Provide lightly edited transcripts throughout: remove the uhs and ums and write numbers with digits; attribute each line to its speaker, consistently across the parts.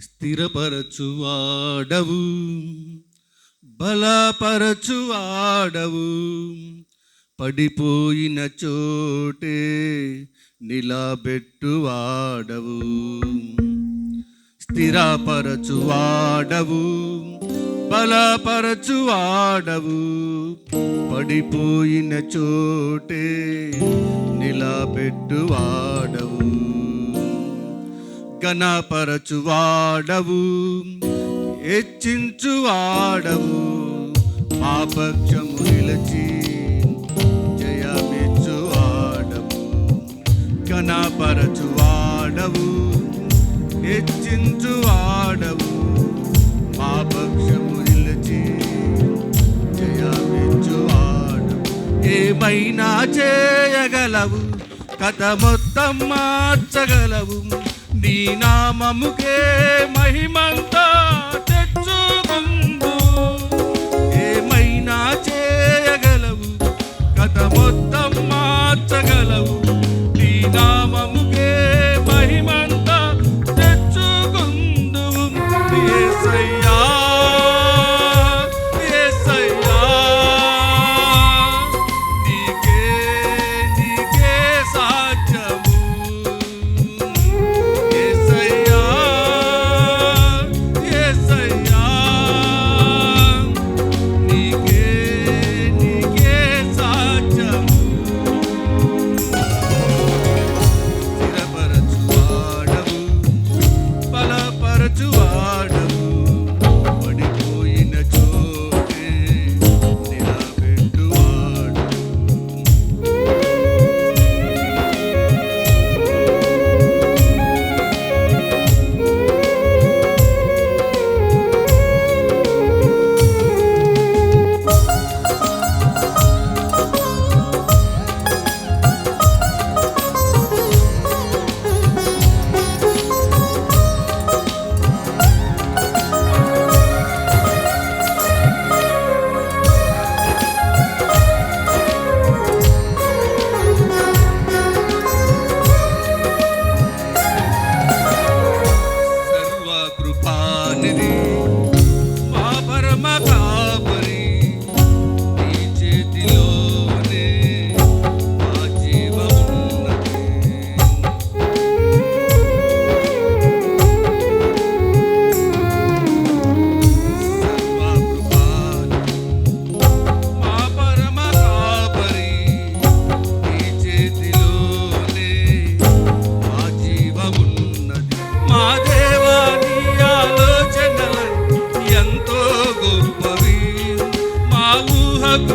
Speaker 1: స్థిరపరచువాడవు, బలపరచువాడవు, పడిపోయిన చోటే నిలబెట్టువాడవు. స్థిరపరచువాడవు, బలపరచువాడవు, పడిపోయిన చోటే నిలబెట్టువాడవు. ఘనపరచువాడవు, హెచ్చించువాడవు, మా పక్షము నిలిచి జయమిచ్చువాడవు. ఘనపరచువాడవు, హెచ్చించువాడవు, మా పక్షము నిలిచి జయమిచ్చువాడవు. ఏమైనా చేయగలవు, కథ మొత్తం మార్చగలవు, నీ నామముకే మహిమంతా తెచ్చుకుందు. ఏమైనా చేయగలవు, కథ మొత్తం మార్చగలవు, నీ నామముకే మహిమంతా తెచ్చుకుందు. యేసయ్యా, యేసయ్యా, నీకే నీకే సాధ్యము.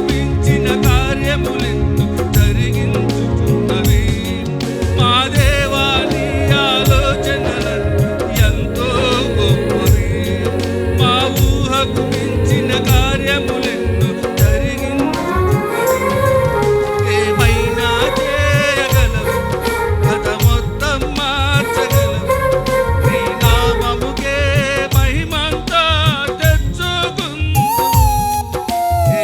Speaker 1: మించిన కార్యములెన్నో జరిగించుచున్నవి. మా దేవా నీ ఆలోచనలు ఎంతో గొప్పవి. మా ఊహకు మించిన కార్యములెన్నో జరిగించుచున్నవి. ఏమైనా చేయగలవు, కథ మొత్తం మార్చగలవు, నీ నామముకే మహిమంతా తెచ్చుకుందు.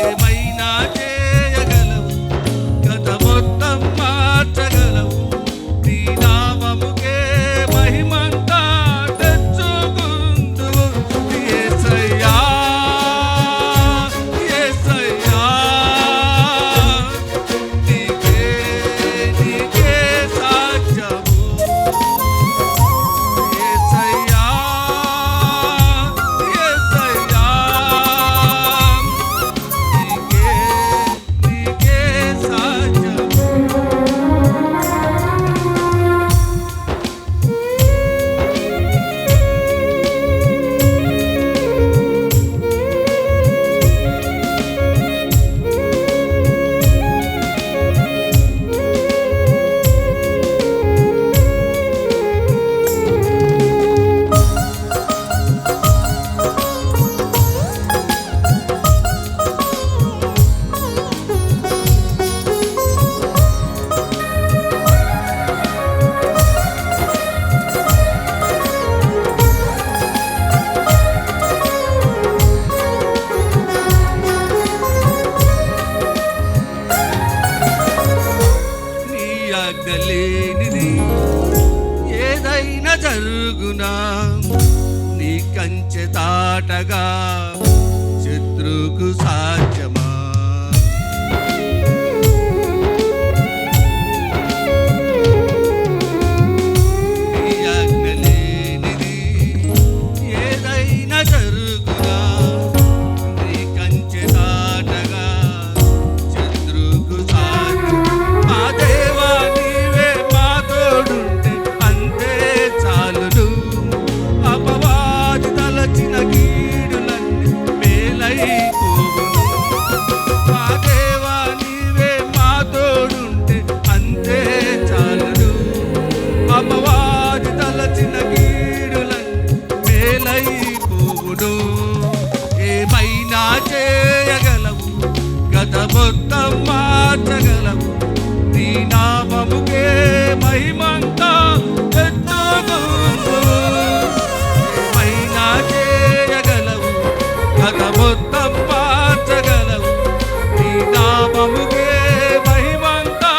Speaker 1: ఏమైనా చేయగలవు, కథ మొత్తం మార్చగలవు, నీ నామముకే మహిమంతా తెచ్చుకుందు. యేసయ్యా, యేసయ్యా, నీకే నీకే సాధ్యము. యేసయ్యా, యేసయ్యా, నీకే నీకే సాధ్యము. నీ ఆజ్ఞ లేనిది ఏదైనా జరుగునా, నీ కంచె దాటగా శత్రువుకు సాధ్యమా? నీ ఆజ్ఞ లేనిది ఏదైనా జరుగునా? నీ కంచె దాటగా శత్రువుకు సాధ్యం. మా దేవా నీవే మా తోడుంటే అంతే చాలును. అపవాది తలచిన కీడులన్నీ మేలైపోవును. మా దేవా నీవే మా తోడుంటే అంతే చాలును. అపవాది తలచిన కీడులన్నీ మేలైపోవును. ఏమైనా చేయగలవు, గత మొత్తం మార్చగలవు. నీ నామముకే మహిమంతా తెచ్చుకుందు. ఏమైనా చేయగలవు, గత మొత్తం మార్చగలవు. నీ నామముకే మహిమంతా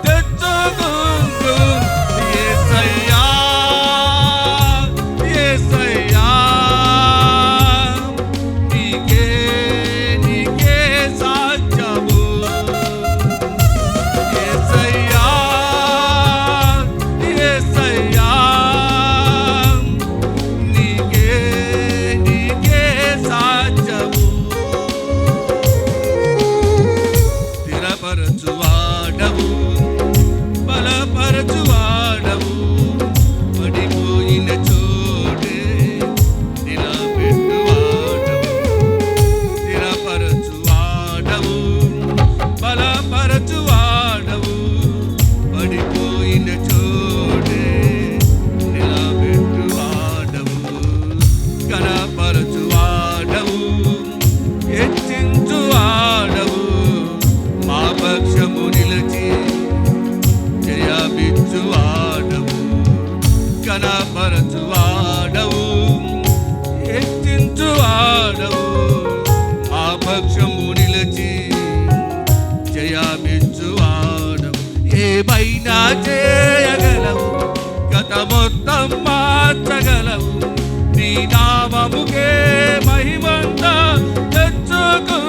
Speaker 1: తెచ్చుకుందు. యేసయ్యా, యేసయ్యా, నీకే నీకే సాధ్యము. యేసయ్యా, యేసయ్యా, నీకే నీకే సాధ్యము. స్థిరపరచువాడవు, బలపరచువాడవు. పడిపోయిన చోటే నిలబెట్టువాడవు. స్థిరపరచువాడవు, బలపరచువాడవు. పడిపోయిన చోటే నిలబెట్టువాడవు. కనపరచువాడవు, హెచ్చించువాడవు. మా పక్షము నిలిచి జయమిచ్చువాడవు. కనపరచువాడవు, హెచ్చించువాడవు. మా పక్షము నిలిచి జయమిచ్చువాడవు. ఏమైనా చేయగలవు, గత మొత్తం మార్చగలవు. నీ నామముకే మహిమంతా తెచ్చుకో.